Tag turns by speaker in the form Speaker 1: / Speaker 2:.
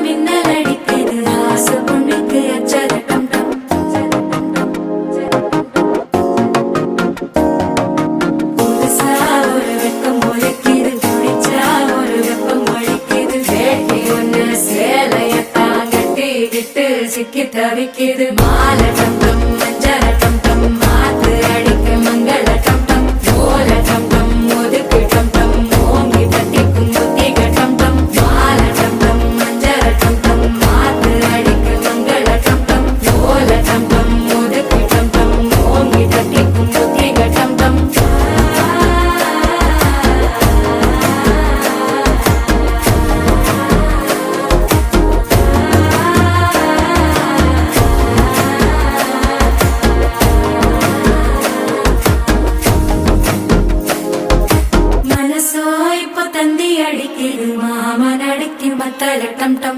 Speaker 1: மின்னல் அடிக்குது ஆசை பொண்ணுக்கு அச்சர டம் டம். புதுசா ஒரு வெக்கம் ஒழிக்குது, குடிச்சா ஒரு வெப்பம் ஒழிக்குது. வேட்டி ஒண்ணு சேலையத்தான் கட்டிக்கிட்டு சிக்கி தவிக்குது. மாலை டம் டம் மஞ்சர டம் டம், மாத்து அடிக்க மங்கள டம் டம். ஓல டம் டம் ஒதுக்கு டம் டம், ஓங்கி தட்டிக்கும் புத்திக டம் டம். மாலை டம் டம் மஞ்சர டம் டம், மாத்து அடிக்க மங்கள டம் டம். ஓல டம் டம் ஒதுக்கு டம் டம், ஓங்கி தட்டிக்கும் புத்திக டம் டம். மனசோ இப்போ தந்தி அடிக்குது, மாமன் அடிக்கும் மத்தள டம் டம்.